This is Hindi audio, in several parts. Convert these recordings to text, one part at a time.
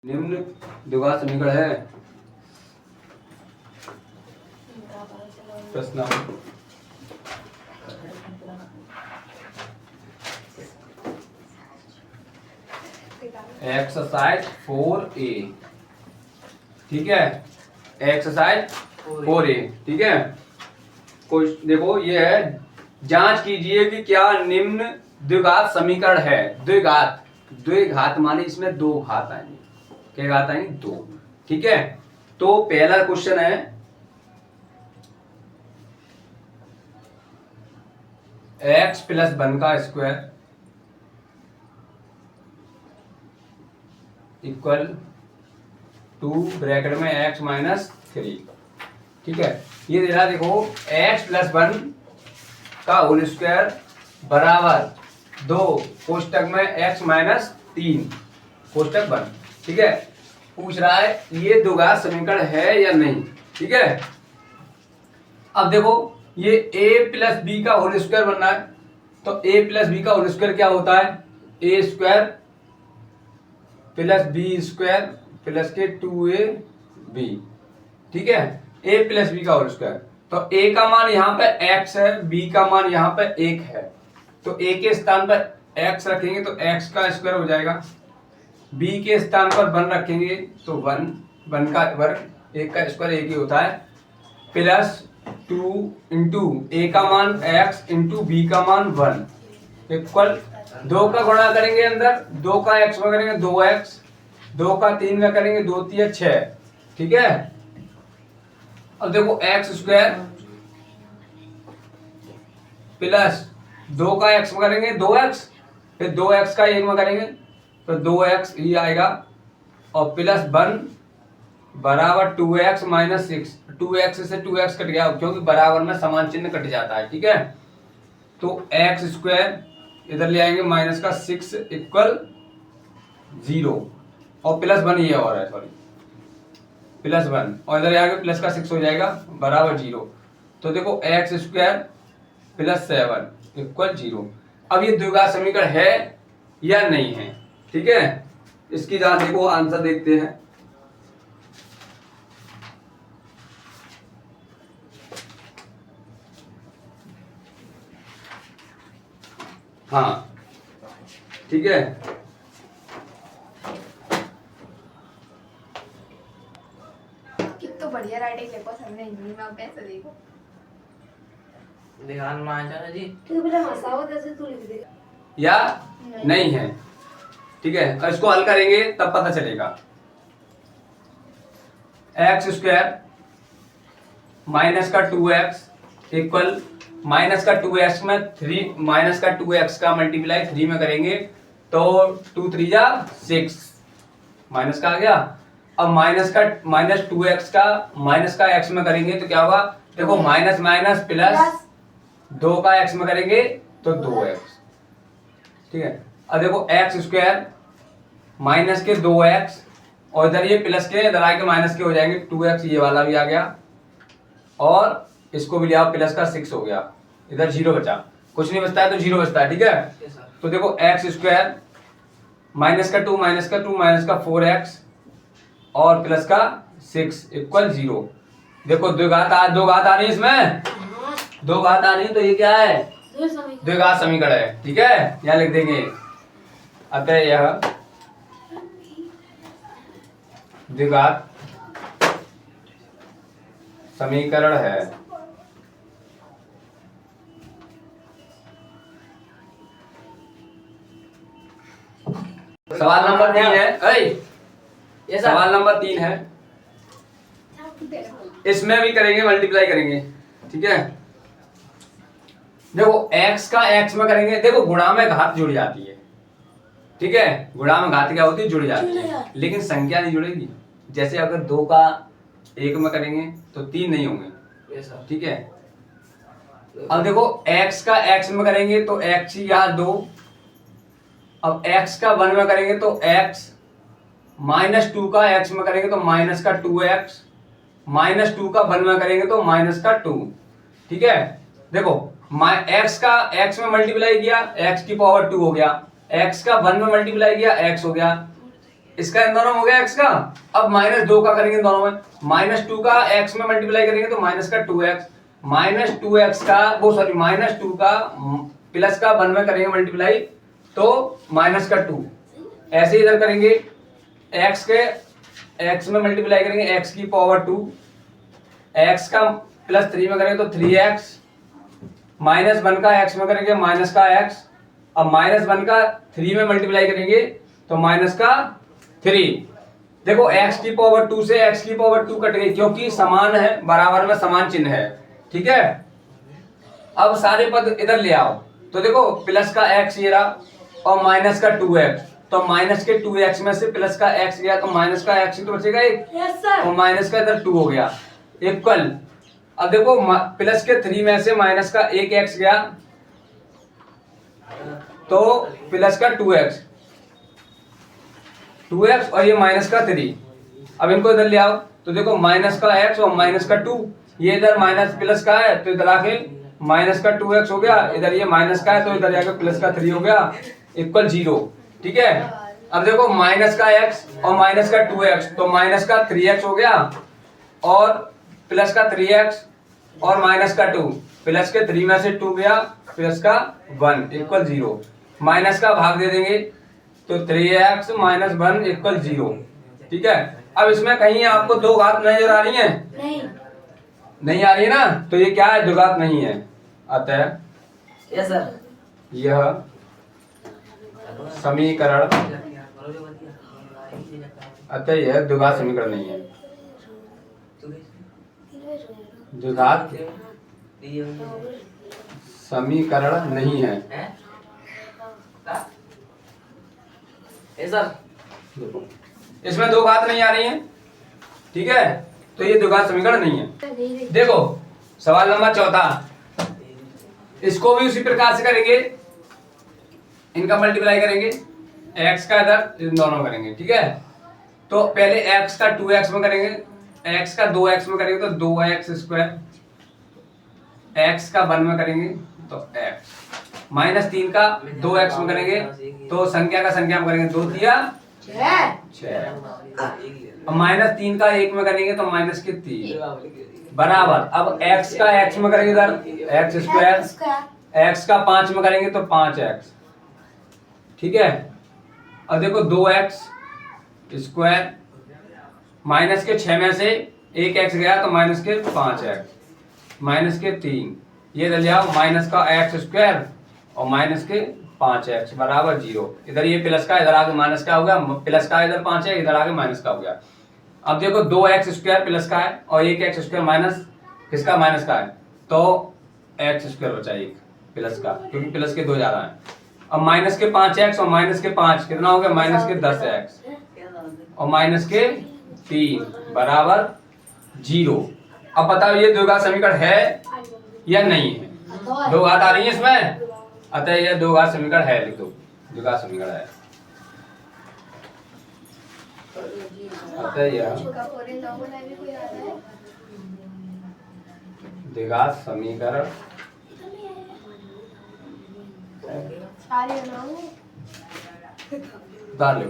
निम्न द्विघात समीकरण है। प्रश्न एक्सरसाइज 4A, ठीक है। एक्सरसाइज 4A, ठीक है। देखो ये है, जांच कीजिए कि क्या निम्न द्विघात समीकरण है। द्विघात, द्विघात माने इसमें दो घात आएंगे। क्या घात आएंगे? दो, ठीक है। तो पहला क्वेश्चन है x प्लस 1 का स्क्वायर इक्वल टू ब्रैकेट में x माइनस 3, ठीक है। ये दे रहा, देखो x प्लस 1 का होल स्क्वायर बराबर 2 कोष्टक में x माइनस 3 कोष्टक 1, ठीक है। पूछ रहा है ये द्विघात समीकरण है या नहीं, ठीक है। अब देखो ये a प्लस बी का होल स्क्वायर बनना है, तो a प्लस बी का होल स्क्वायर क्या होता है? a square plus b square plus के 2ab, ठीक है। a प्लस बी का होल स्क्वायर, तो a का मान यहाँ पे x है, b का मान यहाँ पे 1 है, तो a के स्थान पर x रखेंगे तो x का स्क्वायर हो जाएगा, b के स्थान पर 1 रखेंगे तो 1 का वर्ग, 1 का स्क्वायर 1 ही होता है, प्लस 2 इंटू a का मान x इंटू b का मान 1 इक्वल 2 का गुणा करेंगे अंदर, 2 का x में करेंगे 2x, 2 का 3 में करेंगे 2 3 6, ठीक है। अब देखो x स्क्वायर प्लस 2 का x में करेंगे 2x, फिर 2x का 1 में करेंगे तो 2x ही आएगा, और प्लस 1 बराबर 2x माइनस 6, 2x से 2x कट गया क्योंकि बराबर में समान चिन्ह कट जाता है, ठीक है। तो x स्क्वायर इधर ले आएंगे माइनस का 6 इक्वल 0, और प्लस 1 ये और है, सॉरी प्लस 1, और इधर आगे प्लस का 6 हो जाएगा बराबर 0। तो देखो x स्क्वायर प्लस 7 इक्वल 0। अब ये द्विघात समीकरण है या नहीं है, ठीक है। इसकी जांच देखो, आंसर देखते हैं। हाँ, ठीक है। कितना बढ़िया राइटिंग देखो, हमने हिंदी में अब ऐसे देखो ध्यान मांझा जी, तो बेटा हंसाओ जैसे तू लिख दे या नहीं है, ठीक है। और इसको हल करेंगे तब पता चलेगा। एक्स स्क्वायर माइनस का 2x इक्वल माइनस का 2x में 3, माइनस का 2x का मल्टीप्लाई 3 में करेंगे तो 2 3 जा 6, माइनस का आ गया। अब माइनस का माइनस 2x का माइनस का x में करेंगे तो क्या होगा? देखो माइनस माइनस प्लस 2 का x में करेंगे तो 2x, ठीक है। अब देखो x स्क्वायर माइनस के 2x, और इधर ये प्लस के इधर आके माइनस के हो जाएंगे 2x, ये वाला भी आ गया, और इसको भी लिया प्लस का 6 हो गया, इधर 0 बचा, कुछ नहीं बचता है तो 0 बचता है, ठीक है। तो देखो x स्क्वायर माइनस का 2 माइनस का 2 माइनस का 4x और प्लस का 6 इक्वल 0। देखो दो घात आ रही इसमें, 2 घात आ रही, तो ये क्या है? द्विघात समीकरण है, ठीक है। यहाँ लिख देंगे, अतः यह द्विघात समीकरण है। सवाल नंबर 3 है, सवाल नंबर 3 है, इसमें भी करेंगे मल्टीप्लाई करेंगे, ठीक है। देखो x का x में करेंगे, देखो गुणा में घात जुड़ जाती है, ठीक है। गुणा में घात क्या होती है? जुड़ जाती है, लेकिन संख्या नहीं जुड़ेगी। जैसे अगर 2 का 1 में करेंगे तो 3 नहीं होंगे, ठीक है। अब देखो x का x में करेंगे तो x ही यहाँ 2, अब x का 1 में करेंगे तो x, माइनस 2 का x में करेंगे तो माइनस का 2x, माइनस 2 का 1 में करेंगे तो माइनस का 2, ठीक है। देखो x का x में मल्टीप्लाई किया x की पावर 2 हो गया, x का 1 में मल्टीप्लाई किया x हो गया, इसका इन दोनों में हो गया x का। अब -2 का करेंगे दोनों में, -2 का x में मल्टीप्लाई करेंगे तो माइनस का 2x, -2x का वो सॉरी -2 का प्लस का 1 में करेंगे मल्टीप्लाई तो माइनस का 2। ऐसे इधर करेंगे x के x में मल्टीप्लाई करेंगे x की पावर 2, x का प्लस 3 में करेंगे तो 3x, -1 का x में करेंगे माइनस का x, अब -1 का 3 में मल्टीप्लाई करेंगे तो माइनस का 3। देखो x की पावर 2 से x की पावर 2 कट गई क्योंकि समान है, बराबर में समान चिन्ह है, ठीक है। अब सारे पद इधर ले आओ तो देखो प्लस का x ये रहा और माइनस का 2x, तो माइनस के 2x में से प्लस का x गया तो माइनस का x ही तो बचेगा एक, और माइनस का इधर 2 हो गया इक्वल। अब देखो प्लस के 3 में से माइनस का 1x गया तो प्लस का 2x और ये माइनस का 3। अब इनको इधर ले आओ तो देखो माइनस का x और माइनस का 2, ये इधर माइनस प्लस का है तो इधर आके माइनस का 2x हो गया, इधर ये माइनस का है तो इधर जाके प्लस का 3 हो गया इक्वल 0, ठीक है। अब देखो माइनस का x और माइनस का 2x तो माइनस का 3x हो गया और प्लस का 3x और माइनस का 2, प्लस के 3 में से 2 गया प्लस का 1 इक्वल 0, माइनस का भाग दे देंगे तो 3x - 1 इक्वल 0, ठीक है। अब इसमें कहीं आपको दो घात नजर आ रही है? नहीं आ रही है ना, तो ये क्या है, द्विघात नहीं है। अतः यस सर, यह समीकरण द्विघात समीकरण नहीं है, द्विघात समीकरण नहीं है। यस सर, देखो इसमें दो घात नहीं आ रही है, ठीक है, तो ये द्विघात समीकरण नहीं है। देखो सवाल नंबर 14, इसको भी उसी प्रकार से करेंगे, इनका मल्टीप्लाई करेंगे, x का इधर इन दोनों करेंगे, ठीक है। तो पहले x का 2x में करेंगे, x का 2x में करेंगे तो 2x², x का 1 में करेंगे तो x, -3 का 2x में करेंगे तो संख्या का संख्या में करेंगे 2 तिया 6, अब -3 का 1 में करेंगे तो माइनस के 3 बराबर। अब x का x में करेंगे इधर x², x का 5 में करेंगे तो 5x, ठीक है। अब देखो 2x², माइनस के 6 में से 1x गया तो माइनस के 5x, माइनस के 3, ये ले आओ माइनस का x² और माइनस के 5x बराबर 0। इधर ये प्लस का, इधर आगे माइनस का हो गया, प्लस का इधर 5 है, इधर आगे माइनस का हो गया। अब देखो 2x² प्लस का है और 1x² माइनस किसका, माइनस का है, तो x² बचा एक प्लस का, क्योंकि प्लस के 2 जा रहा है। अब माइनस के 5x और माइनस के 5 कितना हो गया, माइनस के 10x और माइनस के 3 बराबर 0। अब बताओ ये द्विघात समीकरण है या नहीं है? दो घात आ रही है इसमें, अतः यह द्विघात समीकरण है, लिख दो द्विघात समीकरण है, अतः यह द्विघात समीकरण डाल लो।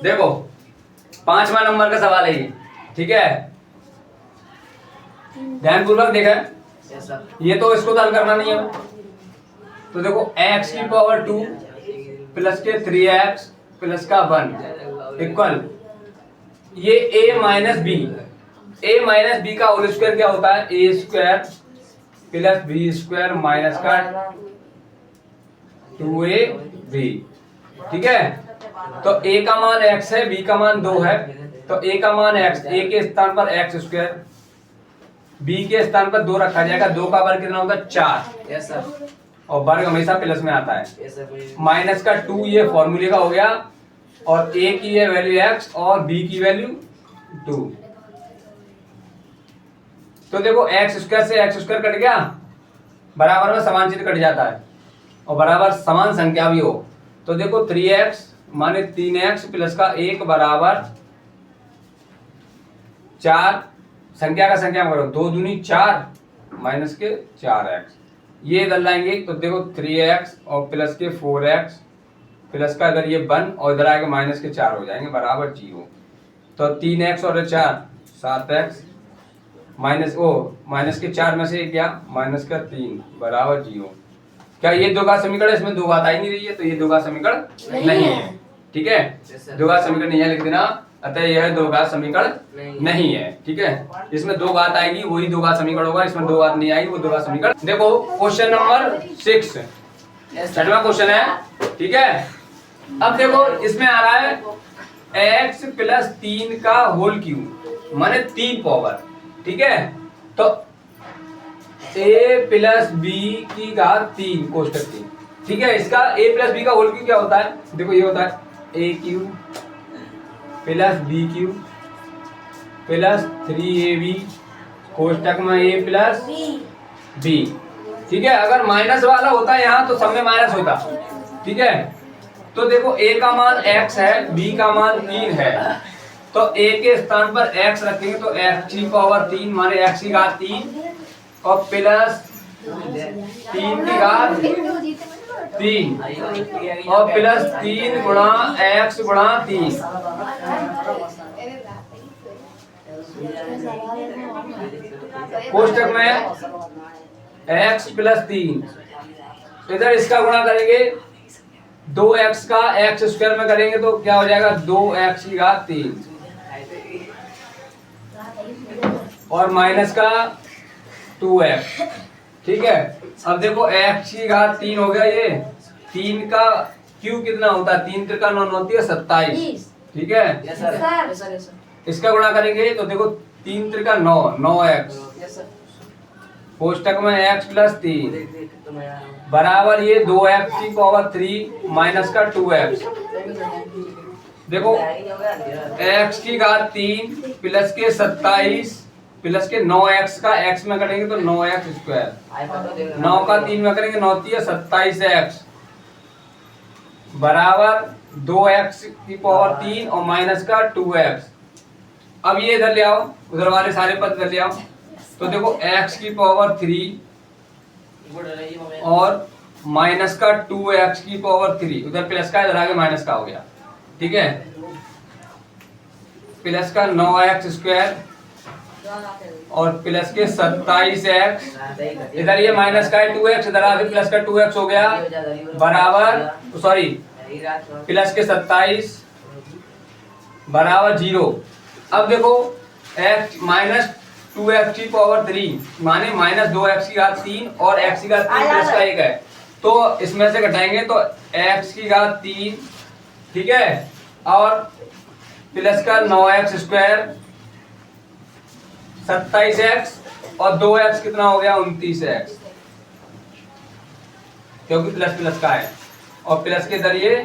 देखो 5वां नंबर का सवाल है ये, ठीक है, ध्यानपूर्वक देखा। यस सर, ये तो इसको तो हल करना नहीं है, तो देखो x की पावर 2 प्लस के 3x प्लस का 1 इक्वल ये a माइनस बी का होल स्क्वायर क्या होता है, a² प्लस b² माइनस का 2ab, ठीक है। तो a का मान x है, b का मान 2 है, तो a का मान x, a के स्थान पर x², b के स्थान पर 2 रखा जाएगा, 2 का वर्ग कितना होगा 4, यस सर, और वर्ग हमेशा प्लस में आता है। यस सर, माइनस का 2 ये फॉर्मूले का हो गया, और a की ये वैल्यू x और b की वैल्यू 2। तो देखो x² से x² कट गया, बराबर में समान चिन्ह कट जाता है, और बराबर समान संख्या भी हो, तो देखो 3x माने 3x प्लस का 1 बराबर 4, संख्या का संख्या में करो 2 दूनी 4 माइनस के 4x ये इधर लाएंगे तो देखो 3x और प्लस के 4x प्लस का इधर ये 1 और इधर आएगा माइनस के 4 हो जाएंगे बराबर 0। तो 3x और 4 7x माइनस के 4 में से क्या माइनस का 3 बराबर 0। क्या ये दो घात समीकरण, इसमें दो घात आई नहीं रही है तो ये दो घात समीकरण नहीं है। ठीक है, दो घात समीकरण नहीं है लिख देना, अतः यह दो घात समीकरण नहीं है। ठीक है, इसमें दो घात आएगी वही दो घात समीकरण होगा, इसमें दो घात नहीं आएगी वो दो घात समीकरण। देखो क्वेश्चन नंबर 6 छठवां क्वेश्चन है। ठीक है, अब देखो इसमें आ रहा है x प्लस 3 का होल क्यूब माने 3 पावर। ठीक है, तो a प्लस बी की घात 3 कोष्टक 3। ठीक है, इसका a प्लस बी का होल क्यूब क्या होता है, देखो ये होता है a cube plus b cube plus 3ab कोष्टक में a प्लस b। ठीक है, अगर माइनस वाला होता है यहाँ तो सब में माइनस होता। ठीक है, तो देखो a का मान x है, b का मान 3 है, तो a के स्थान पर x रखेंगे तो x की पावर 3 माने x की घात 3 और प्लस 3 की घात 3 और प्लस 3 गुणा x गुणा 3। कोष्टक में x प्लस 3 इधर इसका गुणा करेंगे 2x का x स्क्वायर में करेंगे तो क्या हो जाएगा 2x की घात 3 और माइनस का 2x। ठीक है, अब देखो x की घात 3 हो गया, ये 3 का क्यूब कितना होता है, 3 त्रिका 9 होती है 27। ठीक है, इसका गुणा करेंगे तो देखो 3 त्रिका 9 9x कोष्टक में x प्लस 3 बराबर ये 2x की पावर 3 माइनस का 2x। देखो x की घात 3 प्लस के 27 प्लस के 9x का x में करेंगे तो 9x स्क्वायर 9 का 3 में करेंगे 9 3 27x बराबर 2x की पावर 3 और माइनस का 2x। अब ये इधर ले आओ, उधर वाले सारे पद इधर ले आओ तो देखो x की पावर 3 और माइनस का 2x की पावर 3 उधर प्लस का इधर आगे माइनस का हो गया। ठीक है, प्लस का 9x स्क्वायर और प्लस के 27x इधर ये माइनस का 2x इधर आगे प्लस का 2x हो गया बराबर सॉरी प्लस के 27 बराबर 0। अब देखो x माइनस 2x की पावर 3 माने माइनस 2x की घात 3 और x की घात 3 प्लस का 1 है तो इसमें से घटाएंगे तो x की घात 3। ठीक है, और प्लस का 9x स्क्वायर 27x और 2x कितना हो गया 29x क्योंकि प्लस प्लस का है और प्लस के इधर ये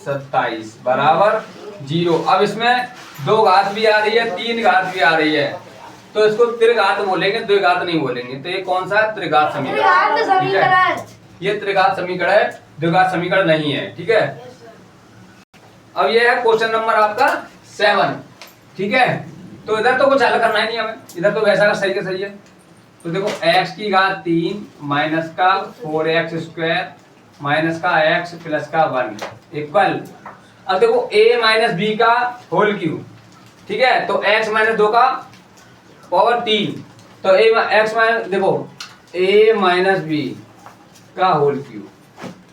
27 बराबर 0। अब इसमें 2 घात भी आ रही है 3 घात भी आ रही है तो इसको त्रिघात बोलेंगे, द्विघात नहीं बोलेंगे। तो ये कौन सा है त्रिघात समीकरण। ठीक है, ये त्रिघात समीकरण है, द्विघात समीकरण नहीं है। ठीक है, अब ये है क्वेश्चन नंबर आपका 7। ठीक है, तो इधर तो कुछ हल करना ही नहीं हमें, इधर तो वैसा का सही के सही है। तो देखो x की घात 3 माइनस का 4x स्क्वायर माइनस का x प्लस का 1 इक्वल। अब देखो a माइनस बी का होल क्यूब। ठीक है, तो x माइनस 2 का पावर 3 तो x माइनस देखो a माइनस बी का होल क्यूब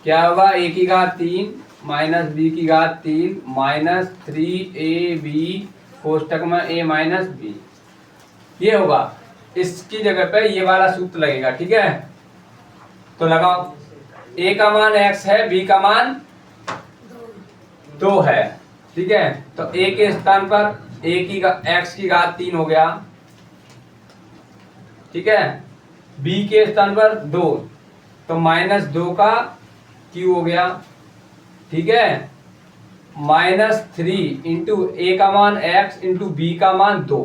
क्या होगा a की घात 3 माइनस बी की घात 3 माइनस 3ab कोष्टक में a माइनस बी। ये होगा, इसकी जगह पे ये वाला सूत्र लगेगा। ठीक है, तो लगाओ a का मान x है, b का मान 2 है। ठीक है, तो a के स्थान पर x की घात 3 हो गया। ठीक है, b के स्थान पर 2 तो माइनस 2 का क्यू हो गया। ठीक है, माइनस 3 इंटू ए का मान x इंटू बी का मान 2।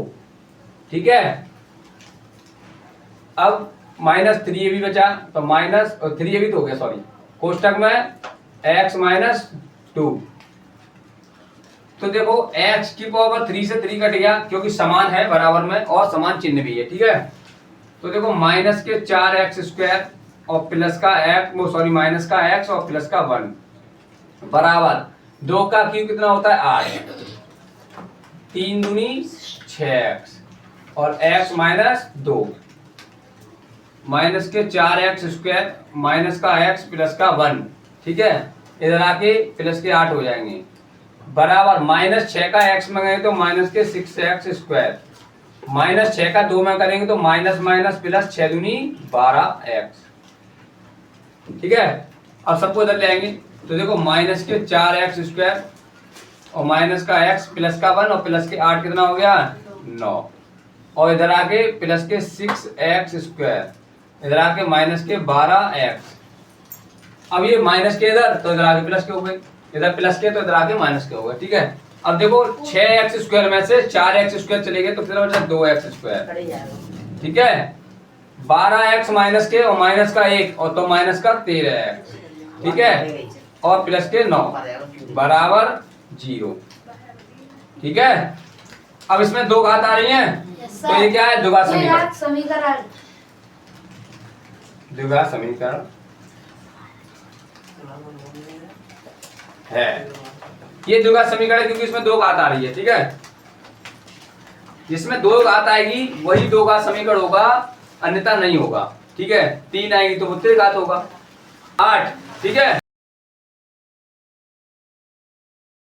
ठीक है, अब माइनस 3ab बचा तो माइनस 3ab तो हो गया सॉरी कोष्टक में x माइनस 2। तो देखो x की पावर 3 से 3 कट गया क्योंकि समान है बराबर में और समान चिन्ह भी है। ठीक है, तो देखो माइनस के 4x स्क्वायर और प्लस का एक्स, वो सॉरी माइनस का एक्स और प्लस का 1 बराबर 2 का क्यूब कितना होता है 8, 3 दूनी 6x और x माइनस 2 माइनस के 4x स्क्वायर माइनस का x प्लस का 1, ठीक है। इधर आके प्लस के 8 हो जाएंगे बराबर माइनस 6 का x में गए तो माइनस के 6x स्क्वायर माइनस 6 का 2 में करेंगे तो माइनस माइनस प्लस 6 दूनी 12x, ठीक है। अब सबको इधर ले आएंगे तो देखो माइनस के 4x स्क्वायर और माइनस का x प्लस का 1 और प्लस के 8 कितना हो गया 9 और इधर आके प्लस के 6x स्क्वायर इधर आके माइनस के 12x। अब ये माइनस के इधर तो इधर आके प्लस के हो गए, इधर प्लस के तो इधर आके माइनस के हो गए, ठीक है। अब देखो 6x स्क्वायर में से 4x स्क्वायर चले गए तो कितना बचा 2x स्क्वायर, ठीक है। 12x माइनस के और माइनस का 1 और तो माइनस का 13x, ठीक है, और प्लस के 9 बराबर 0, ठीक है। अब इसमें दो घात आ रही हैं तो ये क्या है द्विघात समीकरण, द्विघात समीकरण है। ये द्विघात समीकरण है क्योंकि इसमें दो घात आ रही है, ठीक है। जिसमें दो घात आएगी वही दो घात समीकरण होगा, अन्यथा नहीं होगा, ठीक है। 3 आएगी तो वो त्रिघात होगा 8, ठीक है।